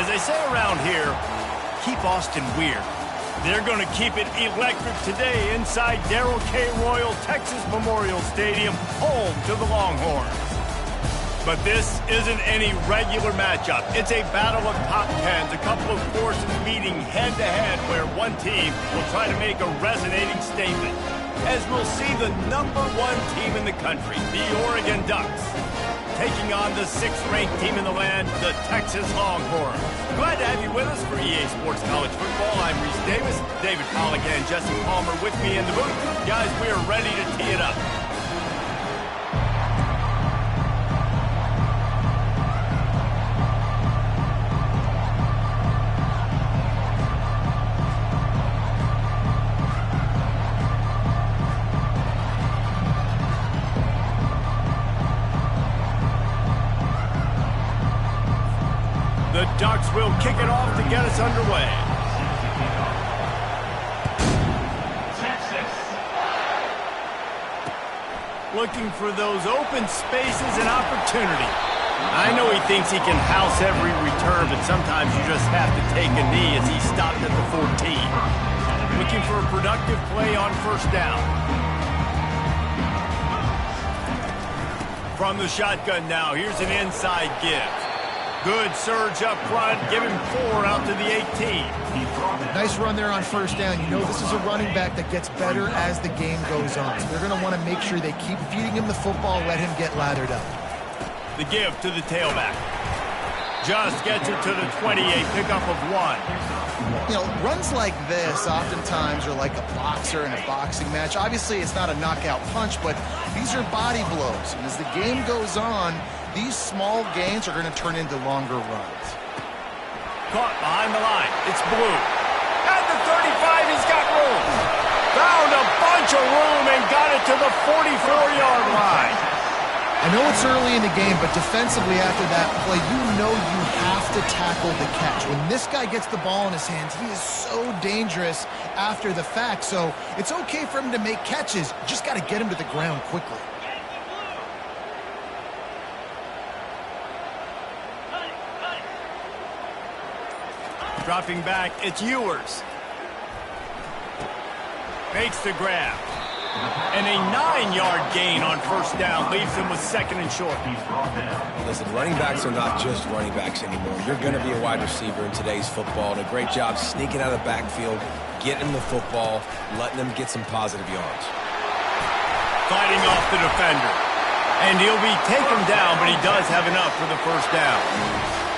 As they say around here, keep Austin weird. They're going to keep it electric today inside Darrell K. Royal Texas Memorial Stadium, home to the Longhorns. But this isn't any regular matchup. It's a battle of top tens, a couple of forces meeting head-to-head where one team will try to make a resonating statement. As we'll see the #1 team in the country, the Oregon Ducks, taking on the 6th-ranked team in the land, the Texas Longhorns. Glad to have you with us for EA Sports College Football. I'm Reese Davis, David Pollack and Jesse Palmer with me in the booth. Guys, we are ready to tee it up. The Ducks will kick it off to get us underway. Looking for those open spaces and opportunity. I know he thinks he can house every return, but sometimes you just have to take a knee as he stopped at the 14. Looking for a productive play on first down. From the shotgun now, here's an inside give. Good surge up front, give him 4 out to the 18. Nice run there on first down. You know this is a running back that gets better as the game goes on. So they're going to want to make sure they keep feeding him the football, let him get lathered up. The give to the tailback. Just gets it to the 28, pickup of 1. You know, runs like this oftentimes are like a boxer in a boxing match. Obviously, it's not a knockout punch, but these are body blows. And as the game goes on, these small gains are going to turn into longer runs. Caught behind the line. It's Blue. At the 35, he's got room. Found a bunch of room and got it to the 44-yard line. I know it's early in the game, but defensively after that play, you know you have to tackle the catch. When this guy gets the ball in his hands, he is so dangerous after the fact. So it's okay for him to make catches. You just got to get him to the ground quickly. Dropping back, it's Ewers. Makes the grab. And a 9-yard gain on first down leaves him with 2nd and short. Listen, running backs are not just running backs anymore. You're going to be a wide receiver in today's football. And a great job sneaking out of the backfield, getting the football, letting them get some positive yards. Fighting off the defender. And he'll be taken down, but he does have enough for the first down.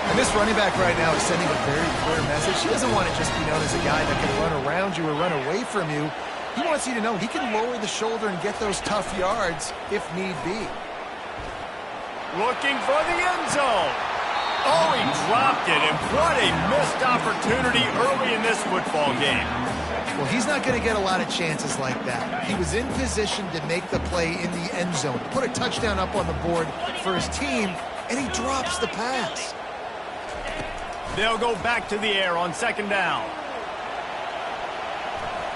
And this running back right now is sending a very clear message. He doesn't want to just be known as a guy that can run around you or run away from you. He wants you to know he can lower the shoulder and get those tough yards if need be. Looking for the end zone. Oh, he dropped it, and what a missed opportunity early in this football game. Well, he's not going to get a lot of chances like that. He was in position to make the play in the end zone, put a touchdown up on the board for his team, and he drops the pass. They'll go back to the air on 2nd down.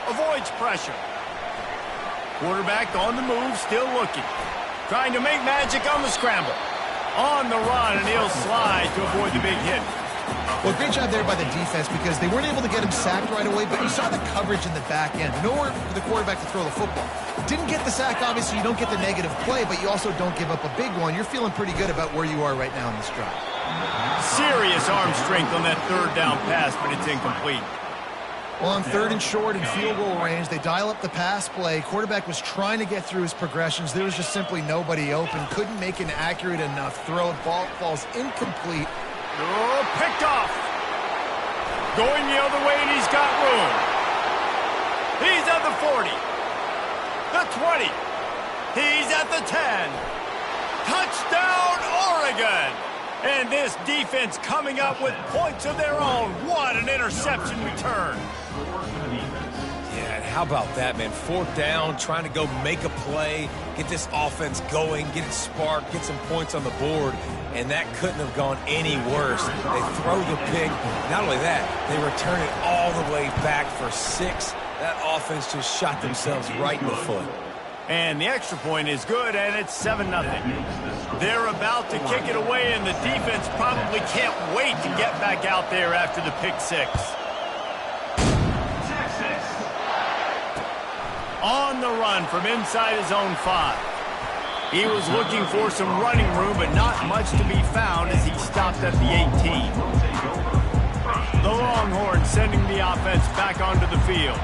Avoids pressure. Quarterback on the move, still looking. Trying to make magic on the scramble. On the run, and he'll slide to avoid the big hit. Well, great job there by the defense because they weren't able to get him sacked right away, but you saw the coverage in the back end. Nowhere for the quarterback to throw the football. Didn't get the sack, obviously. You don't get the negative play, but you also don't give up a big one. You're feeling pretty good about where you are right now in this drive. Serious arm strength on that 3rd down pass, but it's incomplete. Well, on 3rd and short in field goal range, they dial up the pass play. Quarterback was trying to get through his progressions. There was just simply nobody open. Couldn't make an accurate enough throw. Ball falls incomplete. Oh, picked off. Going the other way, and he's got room. He's at the 40. The 20. He's at the 10. Touchdown, Oregon. And this defense coming up with points of their own. What an interception return. Yeah, and how about that, man? 4th down, trying to go make a play, get this offense going, get it sparked, get some points on the board, and that couldn't have gone any worse. They throw the pick. Not only that, they return it all the way back for 6. That offense just shot themselves right in the foot. And the extra point is good, and it's 7-0. They're about to kick it away, and the defense probably can't wait to get back out there after the pick six. On the run from inside his own 5. He was looking for some running room, but not much to be found as he stopped at the 18. The Longhorns sending the offense back onto the field.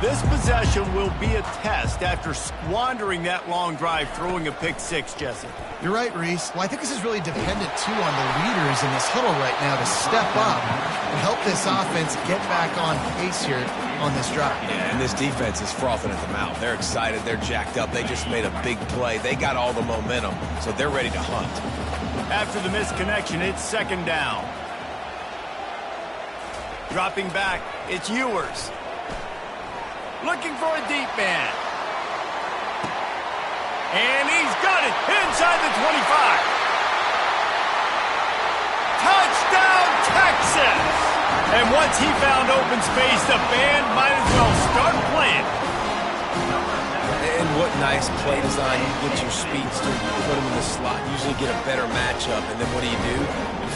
This possession will be a test after squandering that long drive, throwing a pick six, Jesse. You're right, Reese. Well, I think this is really dependent, too, on the leaders in this huddle right now to step up and help this offense get back on pace here on this drive. Yeah, and this defense is frothing at the mouth. They're excited. They're jacked up. They just made a big play. They got all the momentum, so they're ready to hunt. After the misconnection, it's 2nd down. Dropping back, it's Ewers. Looking for a deep man. And he's got it inside the 25. Touchdown, Texas! And once he found open space, the band might as well start playing. And what nice play design. You get your speedster, you put him in the slot, usually get a better matchup. And then what do? You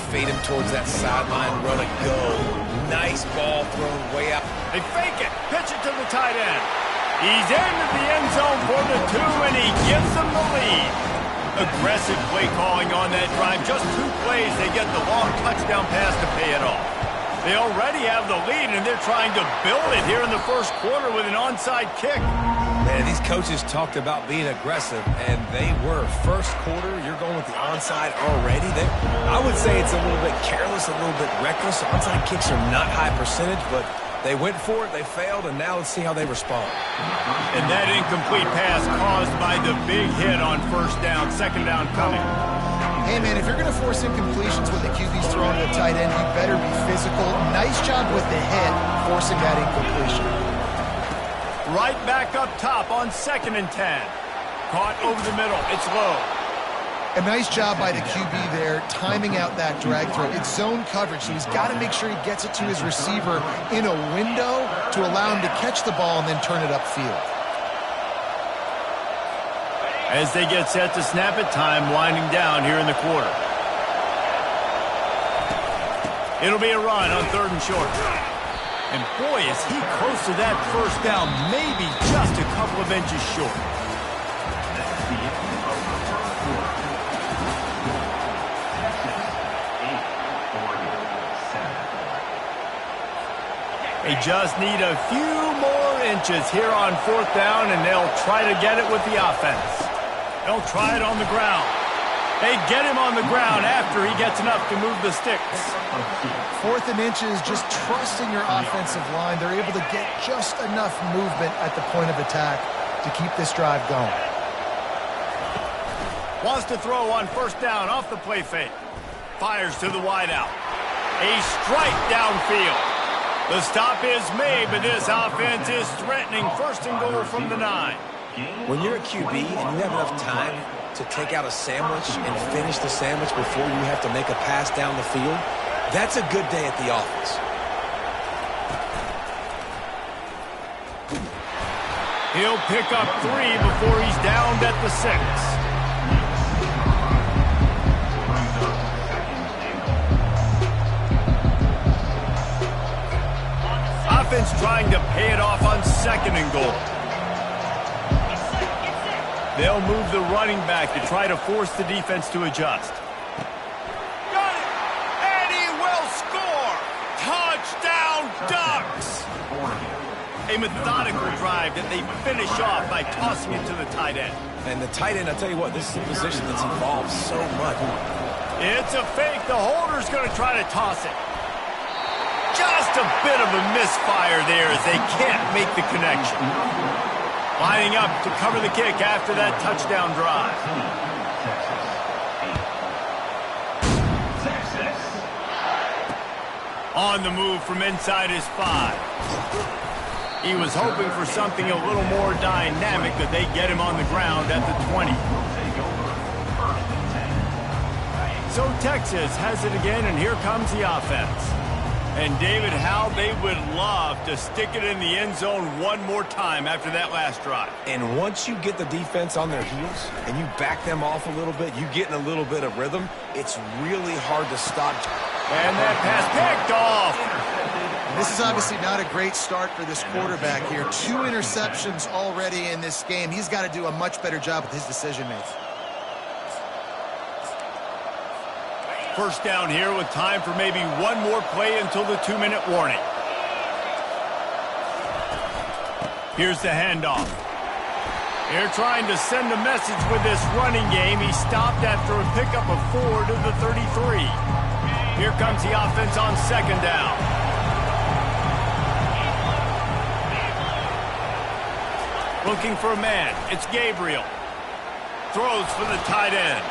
fade him towards that sideline, run a go. Nice ball thrown way out. They fake it, pitch it to the tight end. He's into the end zone for the 2, and he gives them the lead. Aggressive play calling on that drive. Just 2 plays, they get the long touchdown pass to pay it off. They already have the lead, and they're trying to build it here in the first quarter with an onside kick. Man, these coaches talked about being aggressive, and they were. First quarter, you're going with the onside already. I would say it's a little bit careless, a little bit reckless. Onside kicks are not high percentage, but they went for it, they failed, and now let's see how they respond. And that incomplete pass caused by the big hit on 1st down, 2nd down coming. Hey, man, if you're going to force incompletions when the QB's throwing to the tight end, you better be physical. Nice job with the hit, forcing that incompletion. Right back up top on 2nd and 10. Caught over the middle. It's low. A nice job by the QB there, timing out that drag throw. It's zone coverage, so he's got to make sure he gets it to his receiver in a window to allow him to catch the ball and then turn it upfield. As they get set to snap it, time winding down here in the quarter. It'll be a run on 3rd and short. And boy, is he close to that 1st down, maybe just a couple of inches short. They just need a few more inches here on 4th down, and they'll try to get it with the offense. They'll try it on the ground. They get him on the ground after he gets enough to move the sticks. 4th and inches, just trusting your offensive line. They're able to get just enough movement at the point of attack to keep this drive going. Wants to throw on 1st down off the play fake. Fires to the wideout. A strike downfield. The stop is made, but this offense is threatening 1st and goal from the 9. When you're a QB and you have enough time to take out a sandwich and finish the sandwich before you have to make a pass down the field, that's a good day at the office. He'll pick up 3 before he's downed at the 6. Offense trying to pay it off on 2nd and goal. They'll move the running back to try to force the defense to adjust. Got it! And he will score! Touchdown, Ducks! A methodical drive that they finish off by tossing it to the tight end. And the tight end, I'll tell you what, this is a position that's evolved so much. It's a fake. The holder's going to try to toss it. Just a bit of a misfire there as they can't make the connection. Lining up to cover the kick after that touchdown drive. On the move from inside his 5. He was hoping for something a little more dynamic, but they get him on the ground at the 20. So Texas has it again, and here comes the offense. And David, how they would love to stick it in the end zone one more time after that last drive. And once you get the defense on their heels and you back them off a little bit, you get in a little bit of rhythm, it's really hard to stop. And that pass picked off. This is obviously not a great start for this quarterback here. 2 interceptions already in this game. He's got to do a much better job with his decision-making. First down here with time for maybe one more play until the 2-minute warning. Here's the handoff. They're trying to send a message with this running game. He stopped after a pickup of 4 to the 33. Here comes the offense on second down. Looking for a man. It's Gabriel. Throws for the tight end.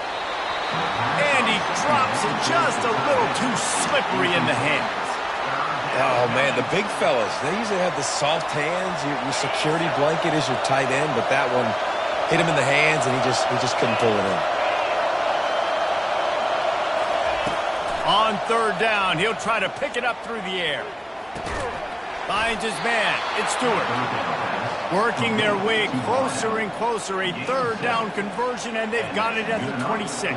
And he drops it just a little too slippery in the hands. Oh, man, the big fellas, they usually have the soft hands. Your security blanket is your tight end, but that one hit him in the hands, and he just couldn't pull it in. On third down, he'll try to pick it up through the air. Finds his man. It's Stewart. Working their way closer and closer. A third down conversion, and they've got it at the 26.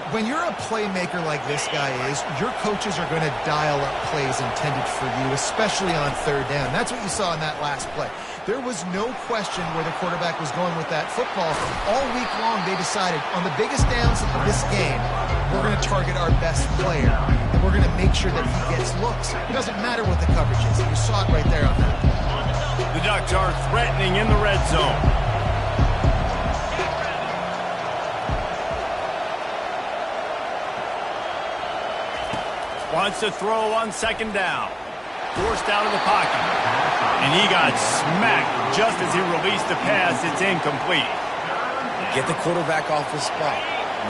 When you're a playmaker like this guy is, your coaches are going to dial up plays intended for you, especially on third down. That's what you saw in that last play. There was no question where the quarterback was going with that football. All week long, they decided on the biggest downs of this game, we're going to target our best player, and we're going to make sure that he gets looks. It doesn't matter what the coverage is. You saw it right there on that. The Ducks are threatening in the red zone. Wants to throw on second down. Forced out of the pocket. And he got smacked just as he released the pass. It's incomplete. Get the quarterback off his spot.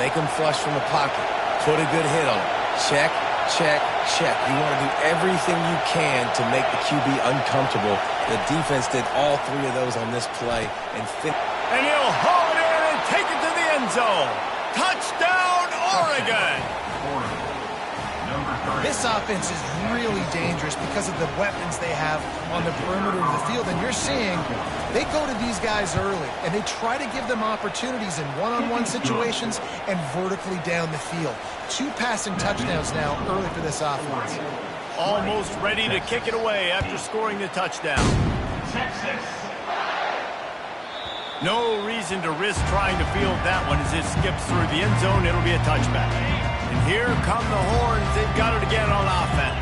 Make him flush from the pocket. Put a good hit on him. Check, check, check. You want to do everything you can to make the QB uncomfortable. The defense did all 3 of those on this play. And he'll haul it in and take it to the end zone. Touchdown, Oregon! This offense is really dangerous because of the weapons they have on the perimeter of the field. And you're seeing they go to these guys early, and they try to give them opportunities in one-on-one situations and vertically down the field. 2 passing touchdowns now early for this offense. Almost ready to kick it away after scoring the touchdown. No reason to risk trying to field that one as it skips through the end zone. It'll be a touchback. And here come the horns. They've got it again on offense.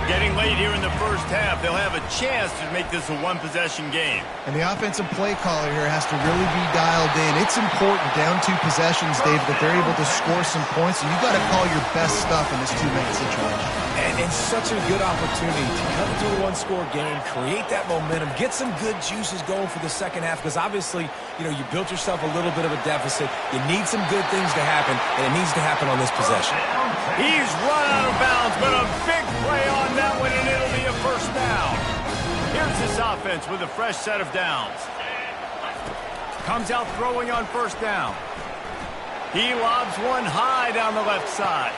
Getting late here in the first half, they'll have a chance to make this a one-possession game. And the offensive play caller here has to really be dialed in. It's important, down 2 possessions, Dave, that they're able to score some points. And you've got to call your best stuff in this 2-minute situation. And such a good opportunity to come into a 1-score game, create that momentum, get some good juices going for the second half, because obviously, you built yourself a little bit of a deficit. You need some good things to happen, and it needs to happen on this possession. He's run out of bounds, but a big play on that one, and it'll be a first down. Here's this offense with a fresh set of downs. Comes out throwing on first down. He lobs one high down the left side.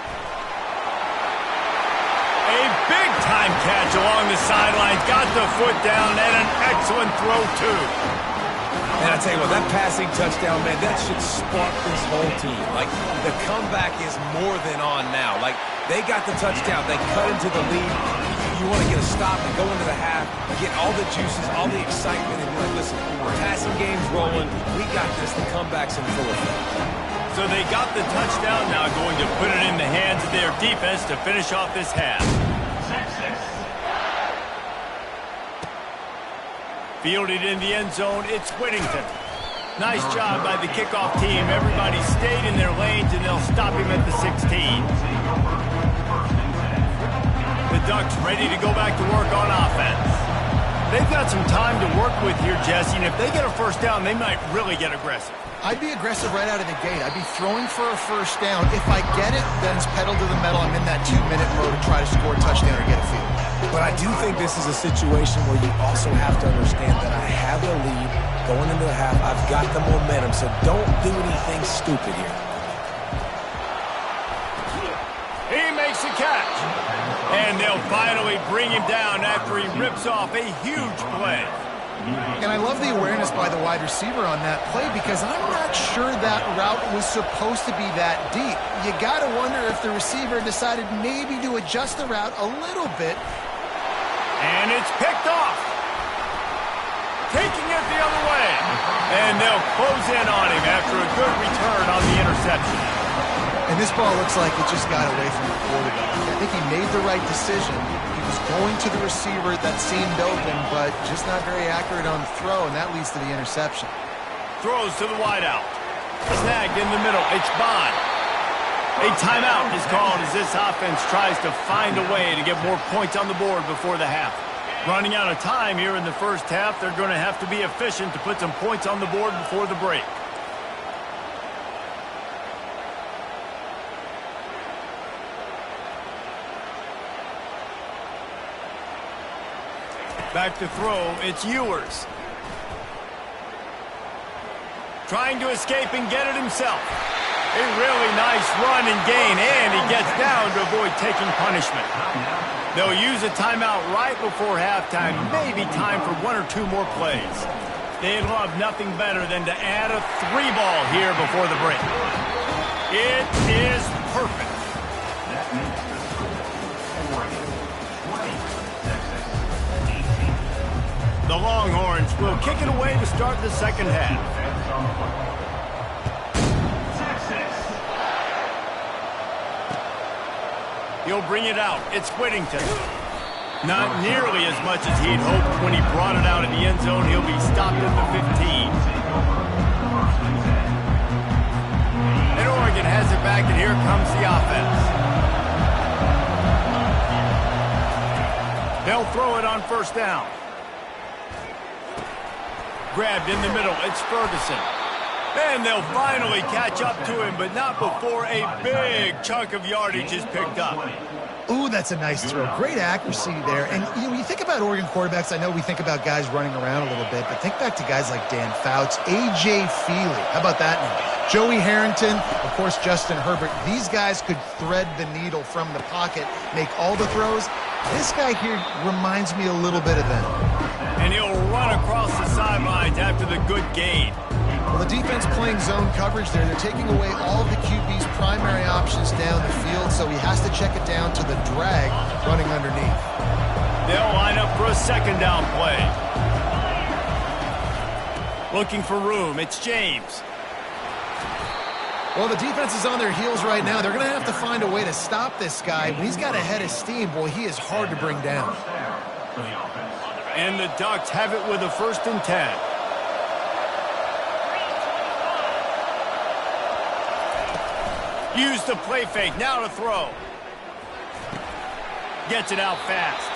A big-time catch along the sidelines. Got the foot down, and an excellent throw, too. And I tell you what, that passing touchdown, man, that should spark this whole team. Like, the comeback is more than on now. Like, they got the touchdown. They cut into the lead. You want to get a stop and go into the half, get all the juices, all the excitement, and be like, listen, passing game's rolling. We got this. The comeback's in full effect. So they got the touchdown, now going to put it in the hands of their defense to finish off this half. Fielded in the end zone, it's Whittington. Nice job by the kickoff team. Everybody stayed in their lanes, and they'll stop him at the 16. The Ducks ready to go back to work on offense. They've got some time to work with here, Jesse, and if they get a first down, they might really get aggressive. I'd be aggressive right out of the gate. I'd be throwing for a first down. If I get it, then it's pedal to the metal. I'm in that 2-minute mode to try to score a touchdown or get a field. But I do think this is a situation where you also have to understand that I have a lead going into the half. I've got the momentum, so don't do anything stupid here. He makes a catch. And they'll finally bring him down after he rips off a huge play. And I love the awareness by the wide receiver on that play because I'm not sure that route was supposed to be that deep. You got to wonder if the receiver decided maybe to adjust the route a little bit. And it's picked off. Taking it the other way. And they'll close in on him after a good return on the interception. And this ball looks like it just got away from the quarterback. I think he made the right decision. He was going to the receiver that seemed open, but just not very accurate on the throw, and that leads to the interception. Throws to the wideout. Snagged in the middle. It's Bond. A timeout is called as this offense tries to find a way to get more points on the board before the half. Running out of time here in the first half, they're going to have to be efficient to put some points on the board before the break. Back to throw, it's Ewers. Trying to escape and get it himself. A really nice run and gain, and he gets down to avoid taking punishment. They'll use a timeout right before halftime, maybe time for one or two more plays. They'd love nothing better than to add a 3-ball here before the break. It is perfect. The Longhorns will kick it away to start the second half. He'll bring it out. It's Whittington. Not nearly as much as he'd hoped when he brought it out in the end zone. He'll be stopped at the 15. And Oregon has it back, and here comes the offense. They'll throw it on first down. Grabbed in the middle, it's Ferguson. And they'll finally catch up to him, but not before a big chunk of yardage is picked up. Ooh, that's a nice throw. Great accuracy there. And, you know, when you think about Oregon quarterbacks, I know we think about guys running around a little bit, but think back to guys like Dan Fouts, A.J. Feely. How about that name? Joey Harrington, of course, Justin Herbert. These guys could thread the needle from the pocket, make all the throws. This guy here reminds me a little bit of them. And he'll run across the sidelines after the good gain. Well, the defense playing zone coverage there. They're taking away all of the QB's primary options down the field, so he has to check it down to the drag running underneath. They'll line up for a second down play. Looking for room. It's James. Well, the defense is on their heels right now. They're going to have to find a way to stop this guy. When he's got a head of steam, boy, he is hard to bring down. And the Ducks have it with a 1st and 10. Use the play fake, now to throw. Gets it out fast.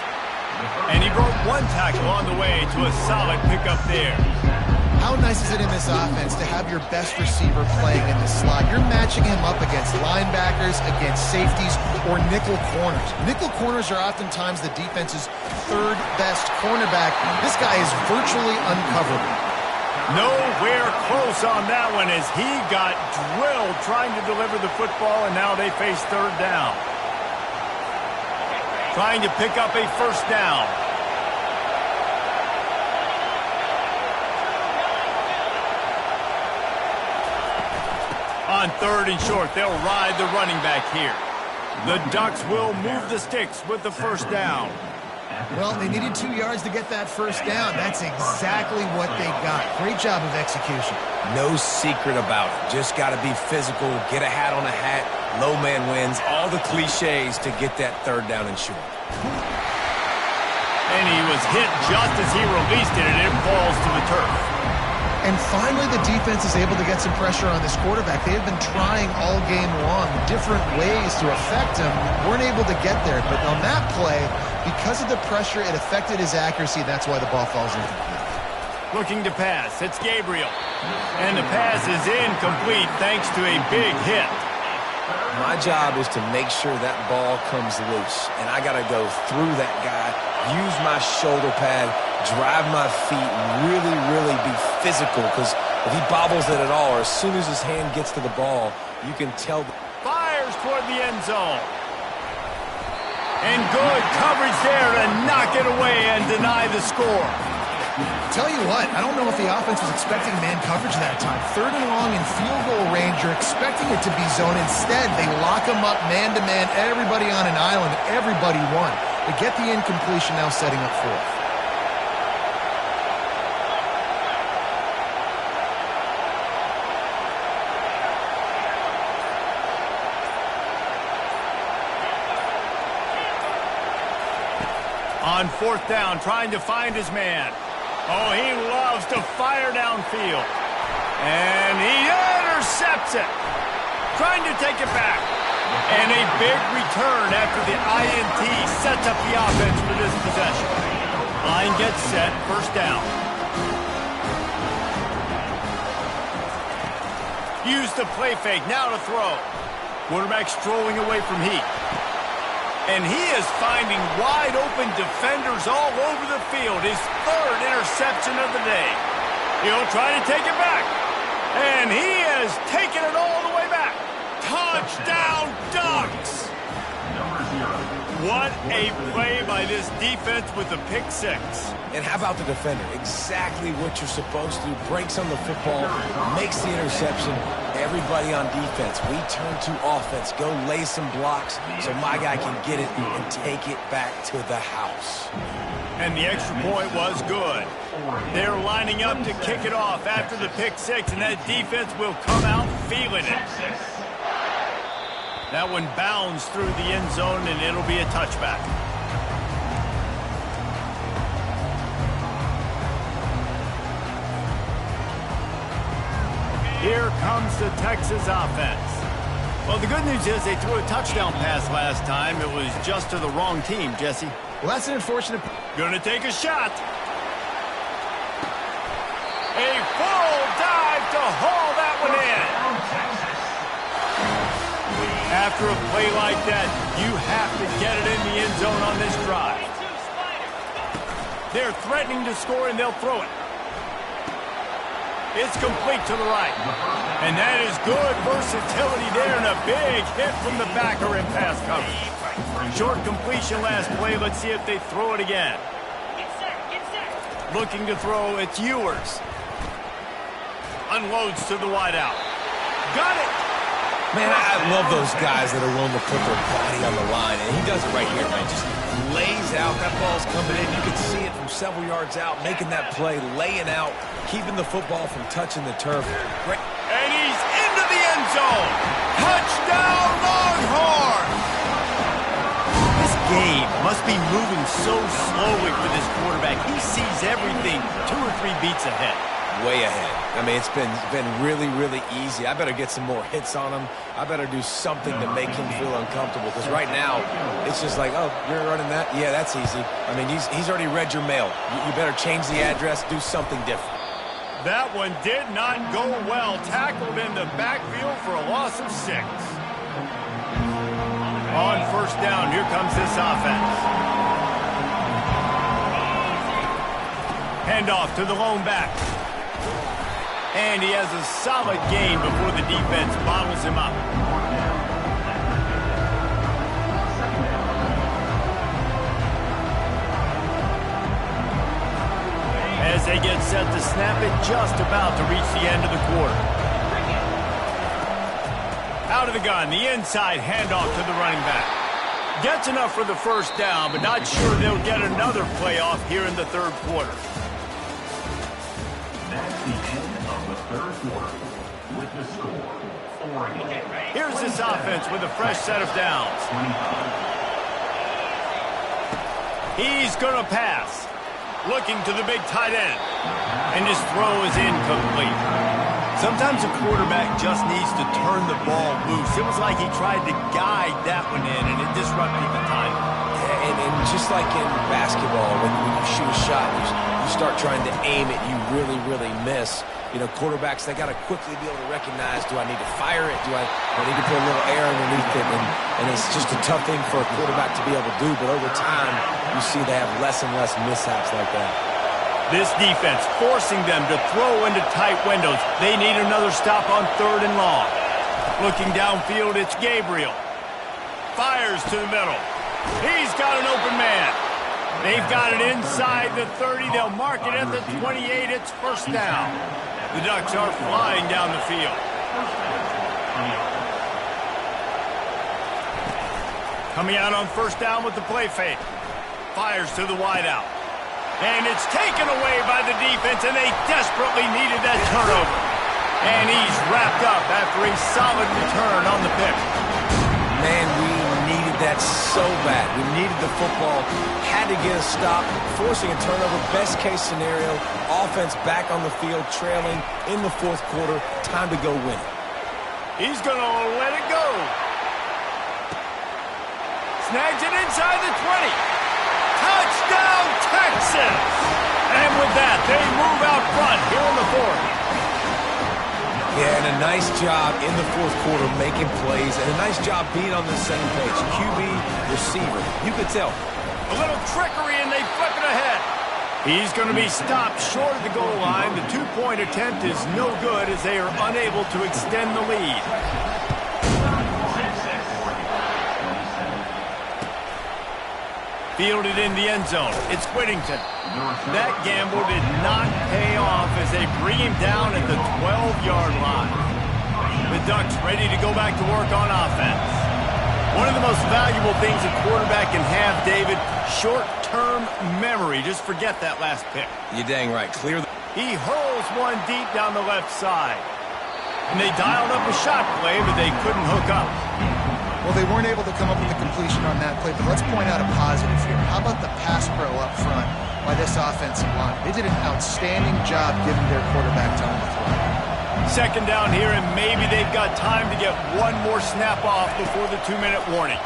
And he broke one tackle on the way to a solid pickup there. How nice is it in this offense to have your best receiver playing in the slot? You're matching him up against linebackers, against safeties, or nickel corners. Nickel corners are oftentimes the defense's 3rd best cornerback. This guy is virtually uncoverable. Nowhere close on that one as he got drilled trying to deliver the football, and now they face 3rd down. Trying to pick up a 1st down. On 3rd and short, they'll ride the running back here. The Ducks will move the sticks with the 1st down. Well, they needed 2 yards to get that 1st down. That's exactly what they got. Great job of execution. No secret about it. Just got to be physical, get a hat on a hat, low man wins, all the cliches to get that 3rd down and short. And he was hit just as he released it, and it falls to the turf. And finally, the defense is able to get some pressure on this quarterback. They have been trying all game long different ways to affect him. Weren't able to get there. But on that play, because of the pressure, it affected his accuracy. That's why the ball falls incomplete. Looking to pass. It's Gabriel. And the pass is incomplete thanks to a big hit. My job is to make sure that ball comes loose. And I got to go through that guy, use my shoulder pad, drive my feet, and really be physical, because if he bobbles it at all, or as soon as his hand gets to the ball, you can tell. Fires toward the end zone. And good coverage there to knock it away and deny the score. Tell you what, I don't know if the offense was expecting man coverage that time. 3rd and long in field goal range, you're expecting it to be zone. Instead, they lock them up man-to-man, everybody on an island, everybody won. They get the incompletion, now setting up 4th. On 4th down, trying to find his man. Oh, he loves to fire downfield. And he intercepts it. Trying to take it back. And a big return after the INT sets up the offense for this possession. Line gets set, 1st down. Use the play fake, now to throw. Quarterback strolling away from heat. And he is finding wide-open defenders all over the field. His 3rd interception of the day. He'll try to take it back. And he has taken it all the way back. Touchdown, Ducks! What a play by this defense with the pick 6. And how about the defender? Exactly what you're supposed to do. Breaks on the football, makes the interception. Everybody on defense, we turn to offense. Go lay some blocks so my guy can get it and take it back to the house. And the extra point was good. They're lining up to kick it off after the pick 6, and that defense will come out feeling it. That one bounds through the end zone, and it'll be a touchback. Here comes the Texas offense. Well, the good news is they threw a touchdown pass last time. It was just to the wrong team, Jesse. Well, that's an unfortunate... Gonna take a shot. A full dive to haul that one in. After a play like that, you have to get it in the end zone on this drive. They're threatening to score, and they'll throw it. It's complete to the right. And that is good versatility there, and a big hit from the backer in pass coverage. Short completion last play. Let's see if they throw it again. Looking to throw, it's Ewers. Unloads to the wideout. Got it! Man, I love those guys that are willing to put their body on the line, and he does it right here, man. Just lays out. That ball's coming in. You can see it from several yards out, making that play, laying out, keeping the football from touching the turf. Great. And he's into the end zone. Touchdown, Longhorn! This game must be moving so slowly for this quarterback. He sees everything 2 or 3 beats ahead. Way ahead. I mean, it's been really, really easy. I better get some more hits on him. I better do something to make him feel uncomfortable, because right now, it's just like, oh, you're running that? Yeah, that's easy. I mean, he's already read your mail. You better change the address, do something different. That one did not go well. Tackled in the backfield for a loss of 6. On 1st down, here comes this offense. Handoff to the lone back. And he has a solid gain before the defense bottles him up. As they get set to snap it, just about to reach the end of the quarter. Out of the gun, the inside handoff to the running back. Gets enough for the 1st down, but not sure they'll get another playoff here in the 3rd quarter. Here's this offense with a fresh set of downs. He's going to pass. Looking to the big tight end. And his throw is incomplete. Sometimes a quarterback just needs to turn the ball loose. It was like he tried to guide that one in, and it disrupted the timing. Yeah, and just like in basketball, when you shoot a shot, you start trying to aim it, you really, really miss. You know, quarterbacks, they got to quickly be able to recognize, do I need to fire it? Do I need to put a little air underneath it? And it's just a tough thing for a quarterback to be able to do. But over time, you see they have less and less mishaps like that. This defense forcing them to throw into tight windows. They need another stop on 3rd and long. Looking downfield, it's Gabriel. Fires to the middle. He's got an open man. They've got it inside the 30. They'll mark it at the 28. It's first down. The Ducks are flying down the field. Coming out on first down with the play fake. Fires to the wideout. And it's taken away by the defense, and they desperately needed that turnover. And he's wrapped up after a solid return on the pick. Man, we needed that so bad. We needed the football, had to get a stop, forcing a turnover. Best case scenario, offense back on the field, trailing in the fourth quarter. Time to go win it. He's going to let it go. Snags it inside the 20. Touchdown, Texas! And with that, they move out front here in the fourth. Yeah, and a nice job in the fourth quarter making plays, and a nice job being on the same page. QB, receiver, you could tell. A little trickery, and they flip it ahead. He's going to be stopped short of the goal line. The two-point attempt is no good as they are unable to extend the lead. Fielded in the end zone. It's Whittington. That gamble did not pay off as they bring him down at the 12-yard line. The Ducks ready to go back to work on offense. One of the most valuable things a quarterback can have, David, short-term memory. Just forget that last pick. You're dang right. Clear. He hurls one deep down the left side. And they dialed up a shot play, but they couldn't hook up. Well, they weren't able to come up with a completion on that play, but let's point out a positive here. How about the pass pro up front by this offensive line? They did an outstanding job giving their quarterback time to throw. Second down here, and maybe they've got time to get one more snap off before the 2-minute warning.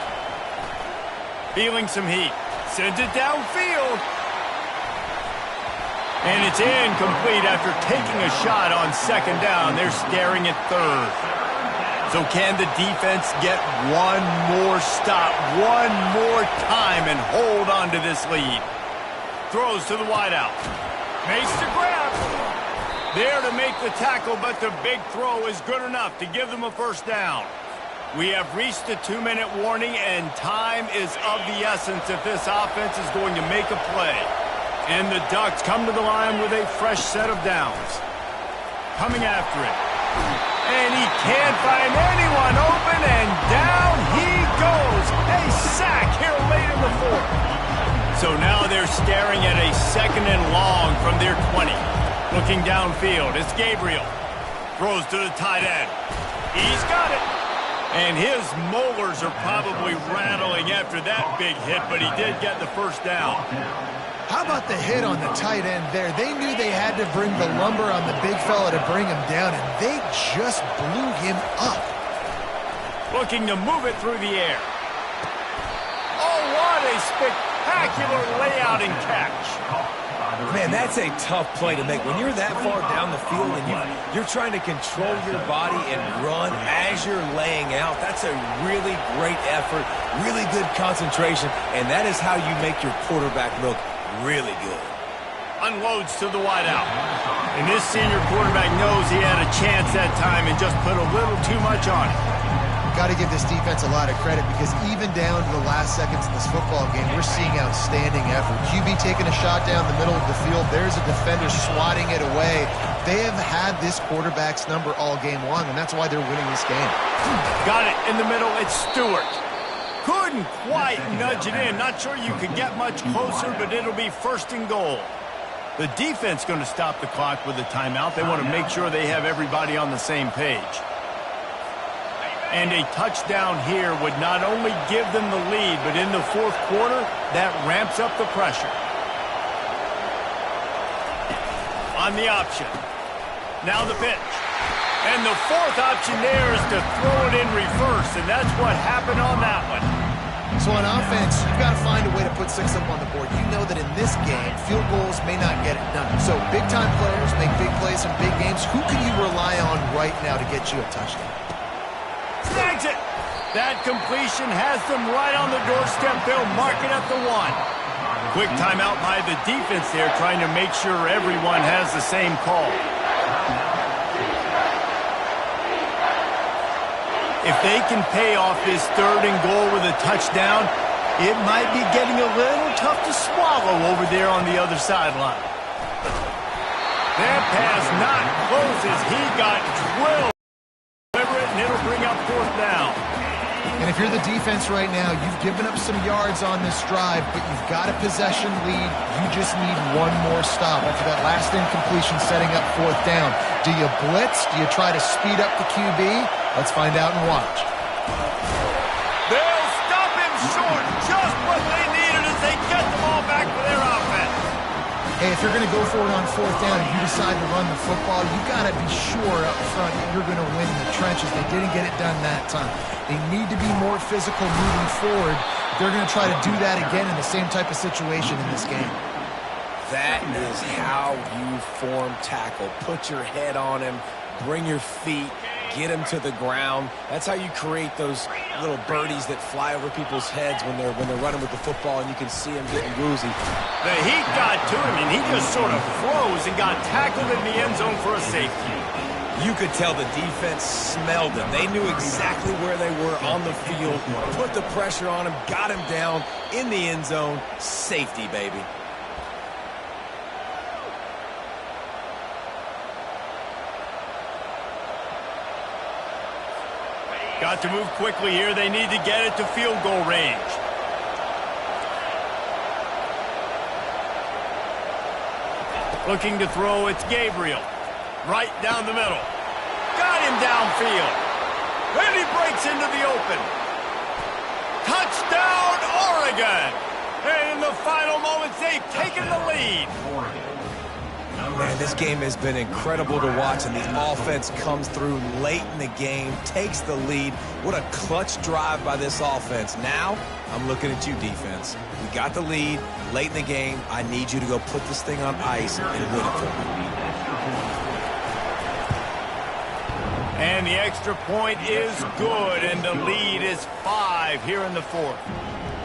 Feeling some heat. Sends it downfield. And it's incomplete after taking a shot on second down. They're staring at third. So can the defense get one more stop, one more time, and hold on to this lead? Throws to the wideout. Makes the grab. There to make the tackle, but the big throw is good enough to give them a first down. We have reached the 2-minute warning, and time is of the essence if this offense is going to make a play. And the Ducks come to the line with a fresh set of downs. Coming after it. And he can't find anyone open, and down he goes. A sack here late in the fourth. So now they're staring at a second and long from their 20. Looking downfield, it's Gabriel. Throws to the tight end. He's got it. And his molars are probably rattling after that big hit, but he did get the first down. How about the hit on the tight end there? They knew they had to bring the lumber on the big fella to bring him down, and they just blew him up. Looking to move it through the air. Oh, what a spectacular layout and catch. Man, that's a tough play to make. When you're that far down the field and you're trying to control your body and run as you're laying out, that's a really great effort, really good concentration, and that is how you make your quarterback look really good. Unloads to the wideout. And this senior quarterback knows he had a chance that time and just put a little too much on it. Got to give this defense a lot of credit because even down to the last seconds in this football game, we're seeing outstanding effort. QB taking a shot down the middle of the field. There's a defender swatting it away. They have had this quarterback's number all game long, and that's why they're winning this game. Got it in the middle. It's Stewart. Couldn't quite nudge it in. Not sure you could get much closer, but it'll be first and goal. The defense going to stop the clock with a timeout. They want to make sure they have everybody on the same page. And a touchdown here would not only give them the lead, but in the fourth quarter, that ramps up the pressure. On the option. Now the pitch. And the fourth option there is to throw it in reverse, and that's what happened on that one. So on offense, you've got to find a way to put 6 up on the board. You know that in this game, field goals may not get it done. So big-time players make big plays in big games. Who can you rely on right now to get you a touchdown? Snags it. That completion has them right on the doorstep. They'll mark it at the 1. Quick timeout by the defense there, trying to make sure everyone has the same call. If they can pay off this 3rd and goal with a touchdown, It might be getting a little tough to swallow over there on the other sideline. That pass not close as he got drilled. And it'll bring up fourth down. And if you're the defense right now, you've given up some yards on this drive, but you've got a possession lead. You just need one more stop after that last incompletion setting up fourth down. Do you blitz? Do you try to speed up the QB? Let's find out and watch. They'll stop him short. Just what they needed as they get the ball back for their offense. Hey, if you're going to go for it on fourth down and you decide to run the football, you got to be sure up front that you're going to win in the trenches. They didn't get it done that time. They need to be more physical moving forward. They're going to try to do that again in the same type of situation in this game. That is how you form tackle. Put your head on him, bring your feet, get him to the ground. That's how you create those little birdies that fly over people's heads when they're running with the football, and you can see him getting woozy. The heat got to him, and he just sort of froze and got tackled in the end zone for a safety. You could tell the defense smelled him. They knew exactly where they were on the field, put the pressure on him, got him down in the end zone. Safety, baby. Got to move quickly here. They need to get it to field goal range. Looking to throw, it's Gabriel. Right down the middle. Got him downfield. And he breaks into the open. Touchdown, Oregon! And in the final moments, they've taken the lead. Man, this game has been incredible to watch, and the offense comes through late in the game, takes the lead. What a clutch drive by this offense. Now, I'm looking at you, defense. We got the lead late in the game. I need you to go put this thing on ice and win it for me. And the extra point is good, and the lead is 5 here in the fourth.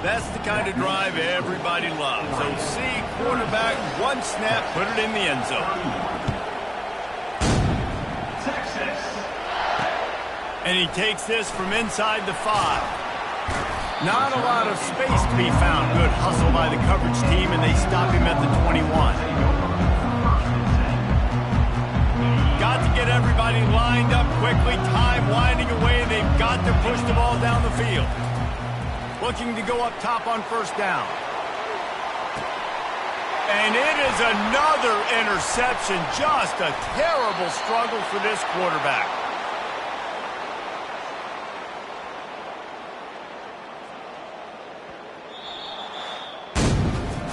That's the kind of drive everybody loves. OC quarterback, one snap, put it in the end zone. Texas. And he takes this from inside the 5. Not a lot of space to be found. Good hustle by the coverage team, and they stop him at the 21. Got to get everybody lined up quickly. Time winding away. They've got to push the ball down the field. Looking to go up top on first down. And it is another interception. Just a terrible struggle for this quarterback.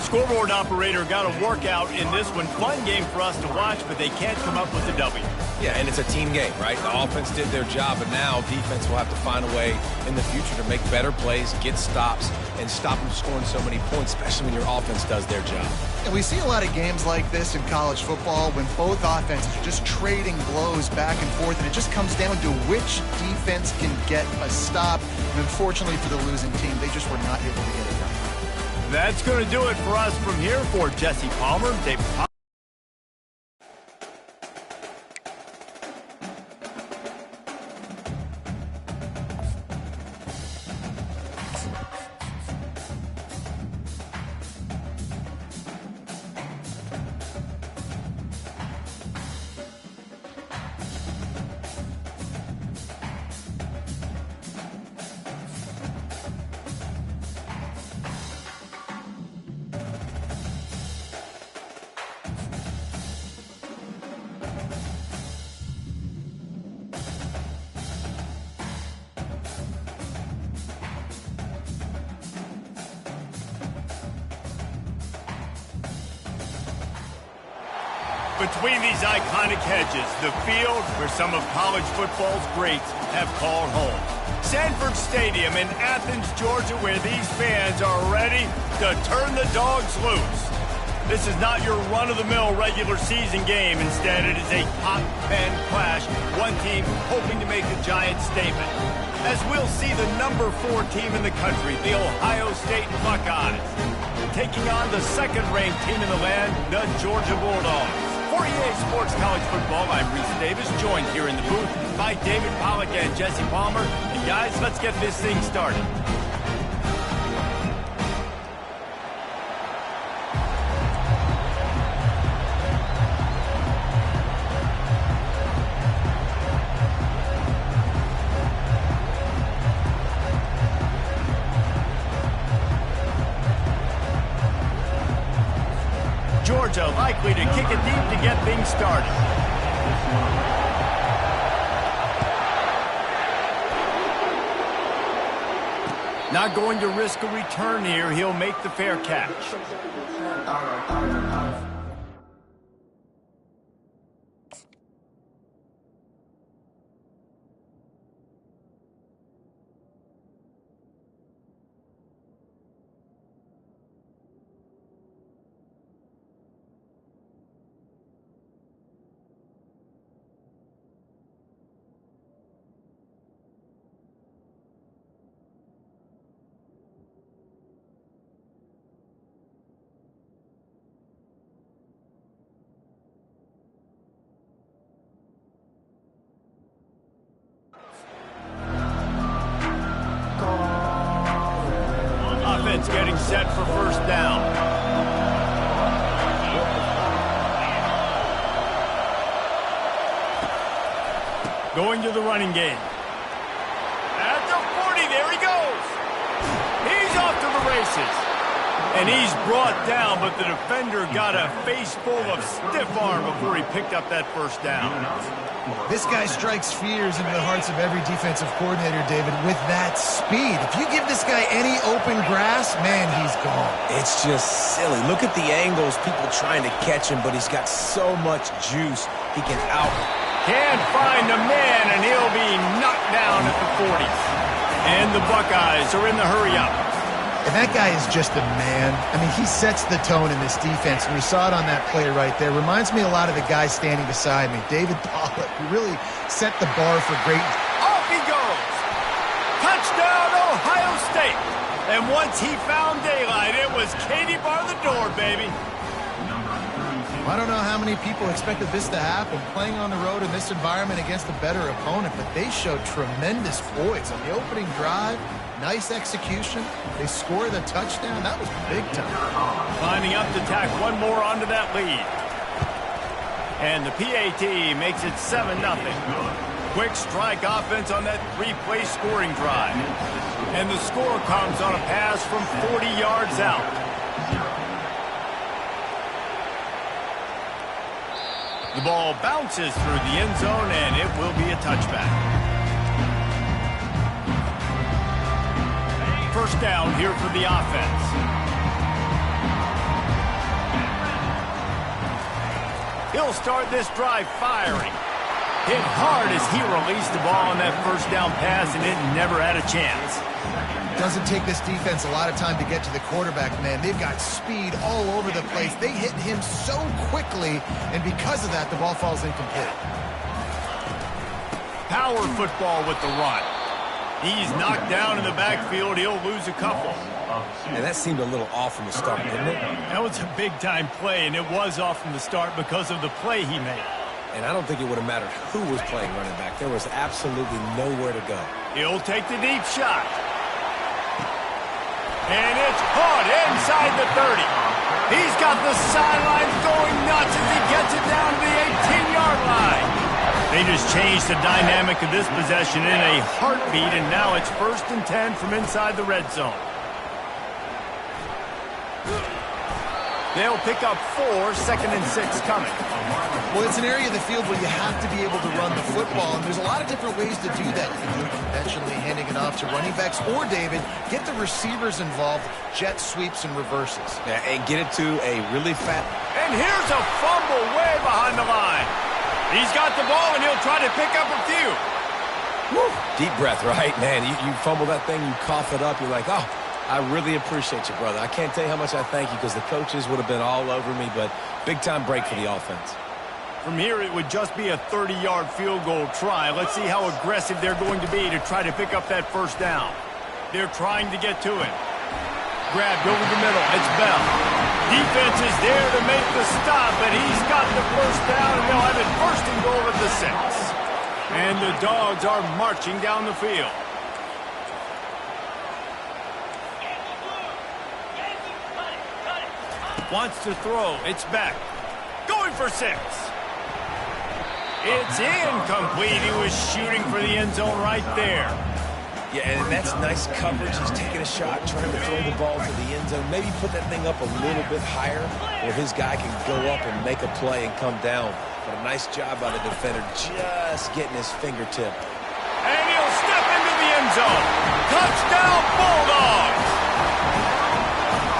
Scoreboard operator got a workout in this one. Fun game for us to watch, but they can't come up with a W. Yeah, and it's a team game, right? The offense did their job, and now defense will have to find a way in the future to make better plays, get stops, and stop them scoring so many points, especially when your offense does their job. And we see a lot of games like this in college football when both offenses are just trading blows back and forth, and it just comes down to which defense can get a stop. And unfortunately for the losing team, they just were not able to get it done. That's going to do it for us from here. For Jesse Palmer, David Palmer. Between these iconic hedges, the field where some of college football's greats have called home. Sanford Stadium in Athens, Georgia, where these fans are ready to turn the dogs loose. This is not your run-of-the-mill regular season game. Instead, it is a top 10 clash, one team hoping to make a giant statement. As we'll see the number 4 team in the country, the Ohio State Buckeyes, taking on the second-ranked team in the land, the Georgia Bulldogs. For EA Sports College Football, I'm Reese Davis, joined here in the booth by David Pollack and Jesse Palmer. And guys, let's get this thing started. Georgia likely to kick it deep to get things started. Not going to risk a return here. He'll make the fair catch. Offense getting set for first down. Going to the running game. At the 40, there he goes. He's off to the races. And he's brought down, but the defender got a face full of stiff arm before he picked up that first down. This guy strikes fears into the hearts of every defensive coordinator, David, with that speed. If you give this guy any open grass, man, he's gone. It's just silly. Look at the angles, people trying to catch him, but he's got so much juice. He can out. Can't find the man, and he'll be knocked down at the 40. And the Buckeyes are in the hurry-up. And that guy is just a man. I mean, he sets the tone in this defense. We saw it on that play right there. Reminds me a lot of the guy standing beside me, David Pollack, who really set the bar for great. Off he goes. Touchdown, Ohio State. And once he found daylight, it was Katie bar the door, baby. I don't know how many people expected this to happen, playing on the road in this environment against a better opponent, but they showed tremendous poise on the opening drive. Nice execution. They score the touchdown. That was big time. Lining up to tack one more onto that lead. And the PAT makes it 7-0. Quick strike offense on that three-play scoring drive. And the score comes on a pass from 40 yards out. The ball bounces through the end zone, and it will be a touchback. First down here for the offense. He'll start this drive firing. Hit hard as he released the ball on that first down pass, and it never had a chance. Doesn't take this defense a lot of time to get to the quarterback, man. They've got speed all over the place. They hit him so quickly, and because of that, the ball falls incomplete. Power football with the run. He's knocked down in the backfield. He'll lose a couple. And that seemed a little off from the start, didn't it? That was a big-time play, and it was off from the start because of the play he made. And I don't think it would have mattered who was playing running back. There was absolutely nowhere to go. He'll take the deep shot. And it's caught inside the 30. He's got the sidelines going nuts as he gets it down to the 18-yard line. They just changed the dynamic of this possession in a heartbeat, and now it's 1st and 10 from inside the red zone. They'll pick up 4, 2nd and 6 coming. Well, it's an area of the field where you have to be able to run the football, and there's a lot of different ways to do that. You can do it conventionally, handing it off to running backs, or, David, get the receivers involved, jet sweeps and reverses. Yeah, and get it to a really fat... And here's a fumble way behind the line. He's got the ball, and he'll try to pick up a few. Woo. Deep breath, right? Man, you fumble that thing, you cough it up, you're like, oh, I really appreciate you, brother. I can't tell you how much I thank you because the coaches would have been all over me, but big-time break for the offense. From here, it would just be a 30-yard field goal try. Let's see how aggressive they're going to be to try to pick up that first down. They're trying to get to him. Grabbed over the middle. It's Bell. Defense is there to make the stop, but he's got the first down, and they'll have it 1st and goal at the 6. And the Dogs are marching down the field. Wants to throw. It's back. Going for 6. It's incomplete. He was shooting for the end zone right there. Yeah, and that's nice coverage. He's taking a shot, trying to throw the ball to the end zone. Maybe put that thing up a little bit higher where his guy can go up and make a play and come down. But a nice job by the defender just getting his fingertip. And he'll step into the end zone. Touchdown, Bulldogs!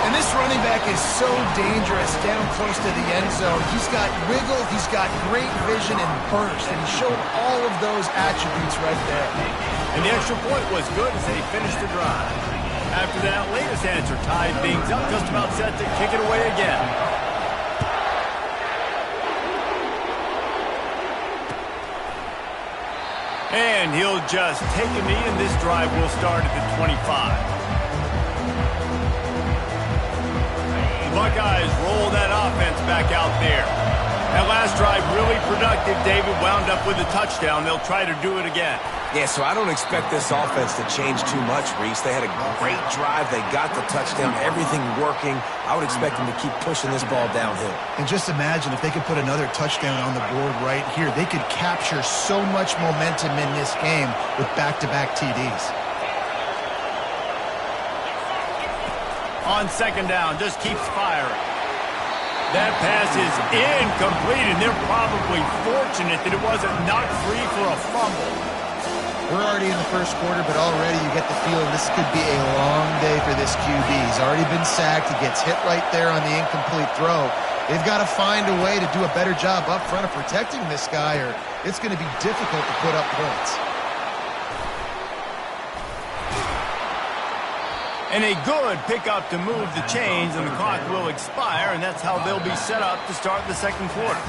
And this running back is so dangerous down close to the end zone. He's got wiggle, he's got great vision and burst, and he showed all of those attributes right there. And the extra point was good as they finished the drive. After that latest answer tied things up, just about set to kick it away again. And he'll just take a knee, and this drive will start at the 25. Buckeyes roll that offense back out there. That last drive really productive. David wound up with a touchdown. They'll try to do it again. Yeah, so I don't expect this offense to change too much, Reese. They had a great drive. They got the touchdown, everything working. I would expect them to keep pushing this ball downhill. And just imagine if they could put another touchdown on the board right here. They could capture so much momentum in this game with back-to-back TDs. On second down, just keeps firing. That pass is incomplete, and they're probably fortunate that it wasn't knocked free for a fumble. We're already in the first quarter, but already you get the feeling this could be a long day for this QB. He's already been sacked. He gets hit right there on the incomplete throw. They've got to find a way to do a better job up front of protecting this guy, or it's going to be difficult to put up points. And a good pickup to move the chains, and the clock will expire, and that's how they'll be set up to start the second quarter.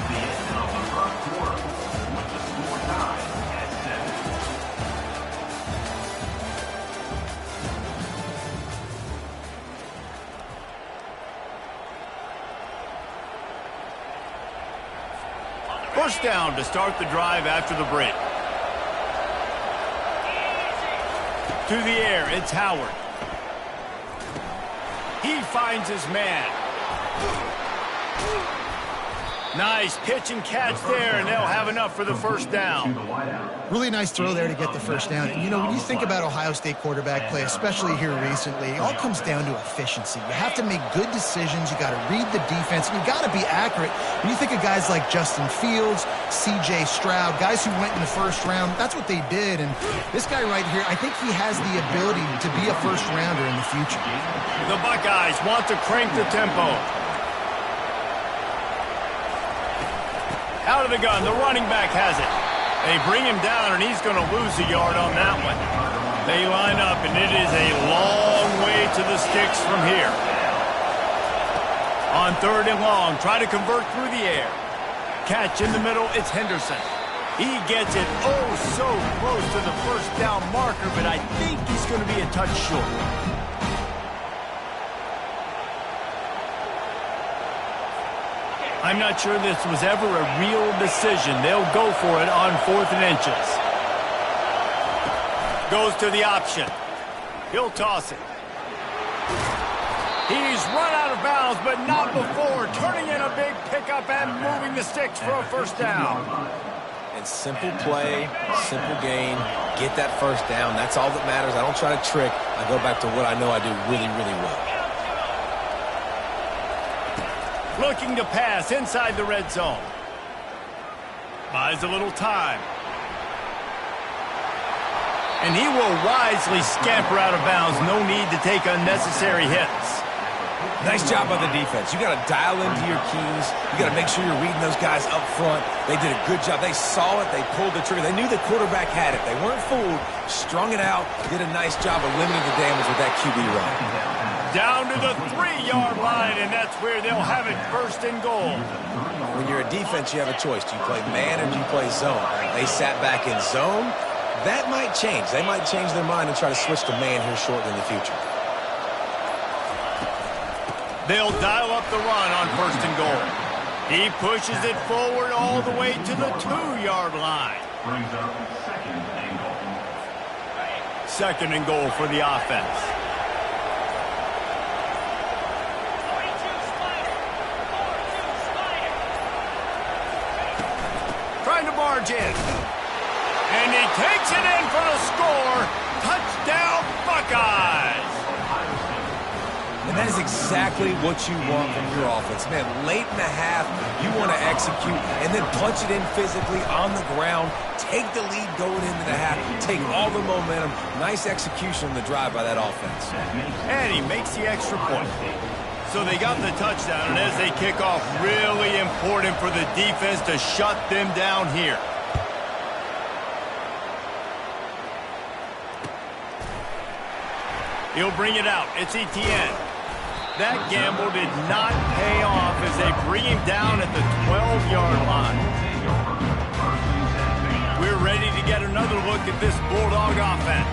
First down to start the drive after the break. To the air, it's Howard. He finds his man. Nice pitch and catch there, and they'll have enough for the first down. Really nice throw there to get the first down. And, you know, when you think about Ohio State quarterback play, especially here recently, it all comes down to efficiency. You have to make good decisions. You got to read the defense, and you got to be accurate. When you think of guys like Justin Fields, C.J. Stroud, guys who went in the first round, that's what they did. And this guy right here, I think he has the ability to be a first-rounder in the future. The Buckeyes want to crank the tempo. Out of the gun, the running back has it. They bring him down, and he's going to lose a yard on that one. They line up, and it is a long way to the sticks from here. On third and long, try to convert through the air. Catch in the middle, it's Henderson. He gets it oh so close to the first down marker, but I think he's going to be a touch short. I'm not sure this was ever a real decision. They'll go for it on 4th and inches. Goes to the option. He'll toss it. He's run out of bounds, but not before turning in a big pickup and moving the sticks for a first down. And simple play, simple gain, get that first down. That's all that matters. I don't try to trick. I go back to what I know I do really, really well. Looking to pass inside the red zone. Buys a little time. And he will wisely scamper out of bounds. No need to take unnecessary hits. Nice job by the defense. You got to dial into your keys. You got to make sure you're reading those guys up front. They did a good job. They saw it. They pulled the trigger. They knew the quarterback had it. They weren't fooled. Strung it out. Did a nice job of limiting the damage with that QB run. Down to the 3-yard line, and that's where they'll have it first and goal. When you're a defense, you have a choice. Do you play man or do you play zone? They sat back in zone. That might change. They might change their mind and try to switch to man here shortly in the future. They'll dial up the run on first and goal. He pushes it forward all the way to the 2-yard line. Brings up second and goal. Second and goal for the offense. Trying to barge in. And he takes it in for the score. Touchdown. Buckeyes. And that is exactly what you want from your offense. Man, late in the half, you want to execute and then punch it in physically on the ground, take the lead going into the half, take all the momentum. Nice execution on the drive by that offense. And he makes the extra point. So they got the touchdown, and as they kick off, really important for the defense to shut them down here. He'll bring it out. It's Etienne. That gamble did not pay off as they bring him down at the 12-yard line. We're ready to get another look at this Bulldog offense.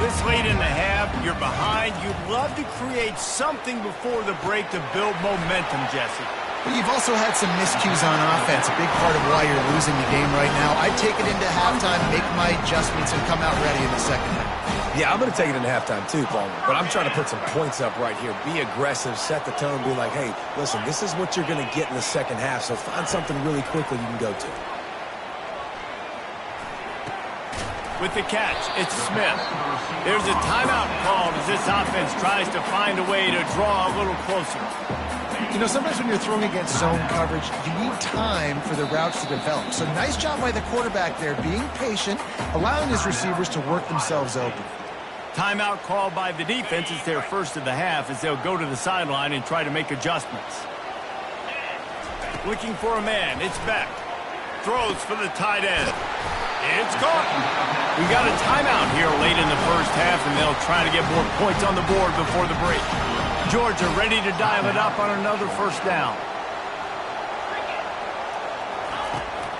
This late in the half, you're behind. You'd love to create something before the break to build momentum, Jesse. But you've also had some miscues on offense, a big part of why you're losing the game right now. I'd take it into halftime, make my adjustments, and come out ready in the second half. Yeah, I'm going to take it into halftime too, Palmer. But I'm trying to put some points up right here. Be aggressive, set the tone, be like, hey, listen, this is what you're going to get in the second half, so find something really quickly you can go to. With the catch, it's Smith. There's a timeout called as this offense tries to find a way to draw a little closer. You know, sometimes when you're throwing against zone coverage, you need time for the routes to develop. So nice job by the quarterback there, being patient, allowing his receivers to work themselves open. Timeout called by the defense. It's their first of the half as they'll go to the sideline and try to make adjustments. Looking for a man. It's Beck. Throws for the tight end. It's caught. We got a timeout here late in the first half, and they'll try to get more points on the board before the break. Georgia ready to dial it up on another first down.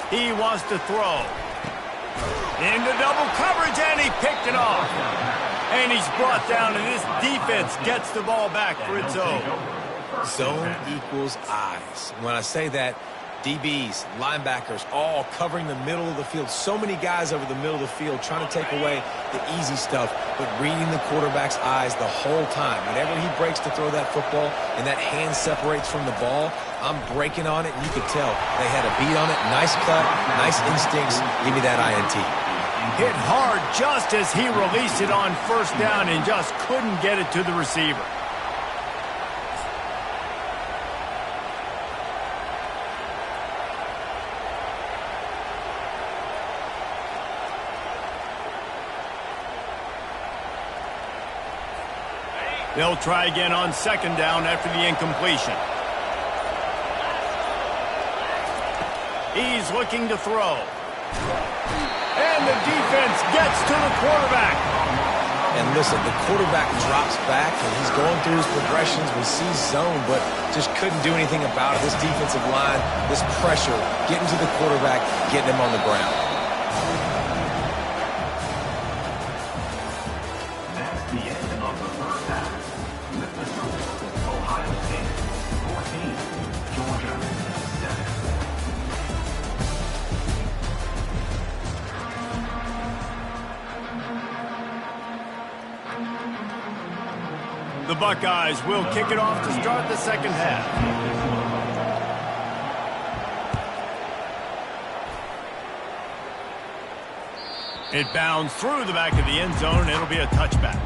He wants to throw. Into double coverage, and he picked it off. And he's brought down, and this defense gets the ball back for its own. Zone equals eyes. When I say that, DBs, linebackers, all covering the middle of the field. So many guys over the middle of the field trying to take away the easy stuff, but reading the quarterback's eyes the whole time. Whenever he breaks to throw that football and that hand separates from the ball, I'm breaking on it, and you could tell they had a beat on it. Nice cut, nice instincts. Give me that INT. Hit hard just as he released it on first down and just couldn't get it to the receiver. They'll try again on second down after the incompletion. He's looking to throw. And the defense gets to the quarterback. And listen, the quarterback drops back, and he's going through his progressions. We see zone, but just couldn't do anything about it. This defensive line, this pressure, getting to the quarterback, getting him on the ground. That's the end of the first half. With the score, Ohio State 14, Georgia 7. The Buckeyes will kick it off to start the second half. It bounds through the back of the end zone. It'll be a touchback.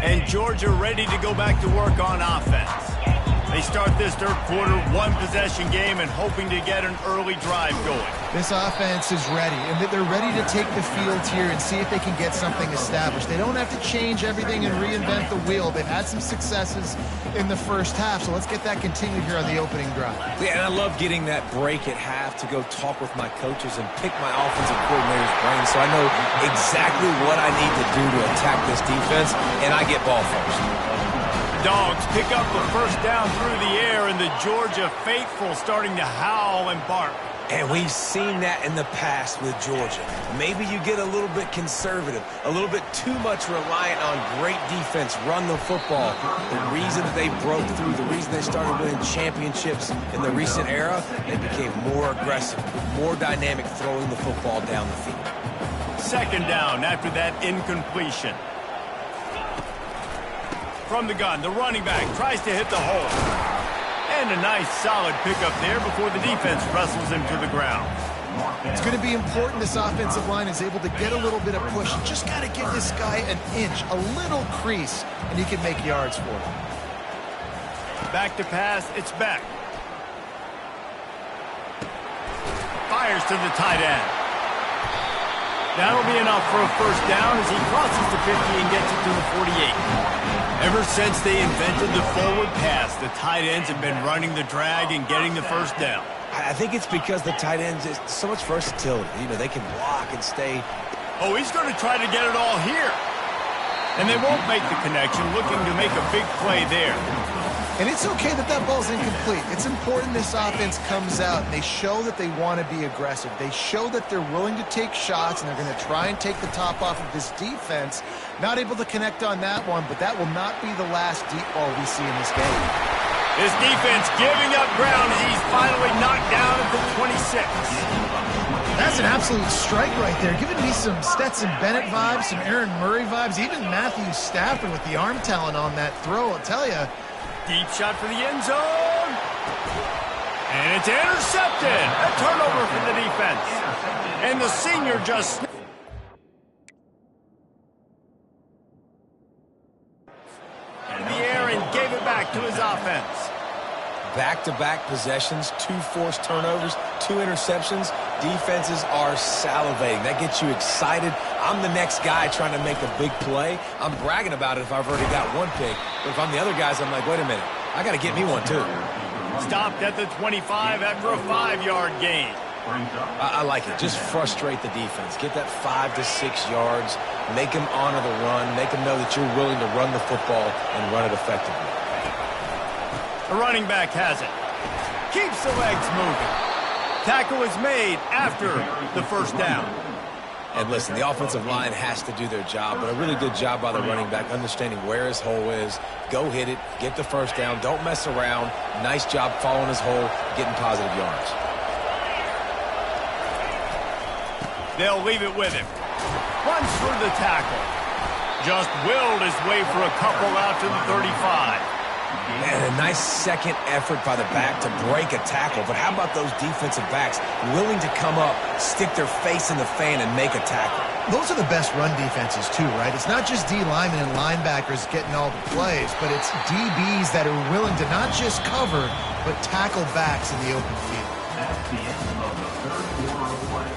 And Georgia ready to go back to work on offense. They start this third quarter, one-possession game, and hoping to get an early drive going. This offense is ready, and they're ready to take the field here and see if they can get something established. They don't have to change everything and reinvent the wheel. They've had some successes in the first half, so let's get that continued here on the opening drive. Yeah, and I love getting that break at half to go talk with my coaches and pick my offensive coordinator's brain so I know exactly what I need to do to attack this defense, and I get ball first. Dogs pick up the first down through the air, and the Georgia faithful starting to howl and bark. And we've seen that in the past with Georgia. Maybe you get a little bit conservative, a little bit too much reliant on great defense, run the football. The reason that they broke through, the reason they started winning championships in the recent era, they became more aggressive, more dynamic throwing the football down the field. Second down after that incompletion. From the gun, the running back tries to hit the hole. And a nice solid pickup there before the defense wrestles him to the ground. It's going to be important this offensive line is able to get a little bit of push. You just got to give this guy an inch, a little crease, and he can make yards for him. Back to pass, it's back. Fires to the tight end. That'll be enough for a first down as he crosses the 50 and gets it to the 48. Ever since they invented the forward pass, the tight ends have been running the drag and getting the first down. I think it's because the tight ends is so much versatility. You know, they can block and stay. Oh, he's going to try to get it all here. And they won't make the connection, looking to make a big play there. And it's okay that that ball's incomplete. It's important this offense comes out and they show that they want to be aggressive. They show that they're willing to take shots and they're going to try and take the top off of this defense. Not able to connect on that one, but that will not be the last deep ball we see in this game. This defense giving up ground as he's finally knocked down at the 26. That's an absolute strike right there. Giving me some Stetson Bennett vibes, some Aaron Murray vibes, even Matthew Stafford with the arm talent on that throw. I'll tell you. Deep shot for the end zone. And it's intercepted. A turnover for the defense. And the senior just in the air and gave it back to his offense. Back-to-back possessions, 2 forced turnovers, 2 interceptions. Defenses are salivating. That gets you excited. I'm the next guy trying to make a big play. I'm bragging about it if I've already got one pick. But if I'm the other guys, I'm like, wait a minute. I got to get me one, too. Stopped at the 25 after a 5-yard gain. I like it. Just frustrate the defense. Get that 5 to 6 yards. Make them honor the run. Make them know that you're willing to run the football and run it effectively. The running back has it. Keeps the legs moving. Tackle is made after the first down. And listen, the offensive line has to do their job, but a really good job by the running back, understanding where his hole is. Go hit it, get the first down, don't mess around. Nice job following his hole, getting positive yards. They'll leave it with him. Runs through the tackle. Just willed his way for a couple out to the 35. And a nice second effort by the back to break a tackle. But how about those defensive backs willing to come up, stick their face in the fan, and make a tackle? Those are the best run defenses, too, right? It's not just D linemen and linebackers getting all the plays, but it's DBs that are willing to not just cover, but tackle backs in the open field. That's the end of the third quarter of play.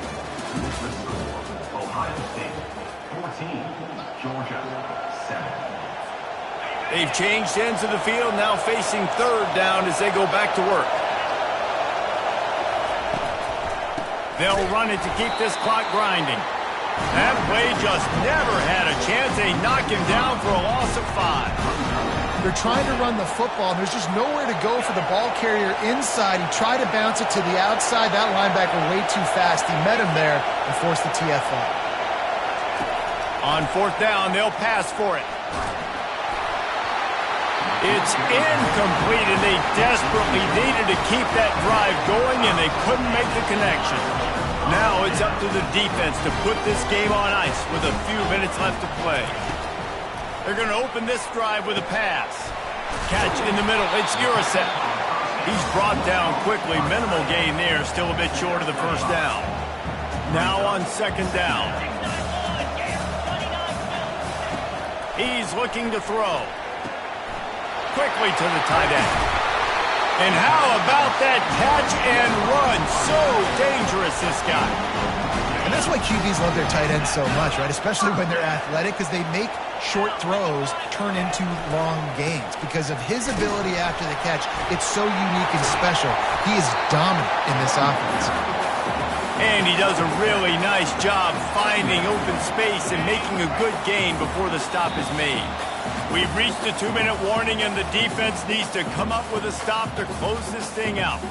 With the score, Ohio State 14, Georgia 7. They've changed ends of the field, now facing third down as they go back to work. They'll run it to keep this clock grinding. That play just never had a chance. They knock him down for a loss of 5. They're trying to run the football, and there's just nowhere to go for the ball carrier inside. He tried to bounce it to the outside. That linebacker way too fast. He met him there and forced the TFL. On fourth down, they'll pass for it. It's incomplete, and they desperately needed to keep that drive going, and they couldn't make the connection. Now it's up to the defense to put this game on ice with a few minutes left to play. They're going to open this drive with a pass. Catch in the middle. It's Urasek. He's brought down quickly. Minimal gain there. Still a bit short of the first down. Now on second down. He's looking to throw. Quickly to the tight end. And how about that catch and run? So dangerous, this guy. And that's why QBs love their tight ends so much, right? Especially when they're athletic, because they make short throws turn into long gains. Because of his ability after the catch, it's so unique and special. He is dominant in this offense. And he does a really nice job finding open space and making a good gain before the stop is made. We've reached the 2-minute warning, and the defense needs to come up with a stop to close this thing out.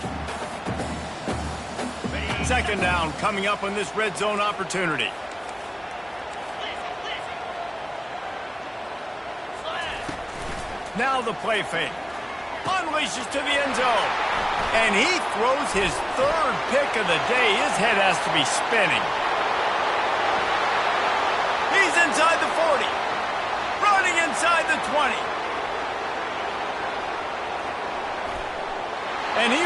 Second down coming up on this red zone opportunity. Now the play fake. Unleashes to the end zone. And he throws his third pick of the day. His head has to be spinning. He's inside the 40. Running inside the 20. And he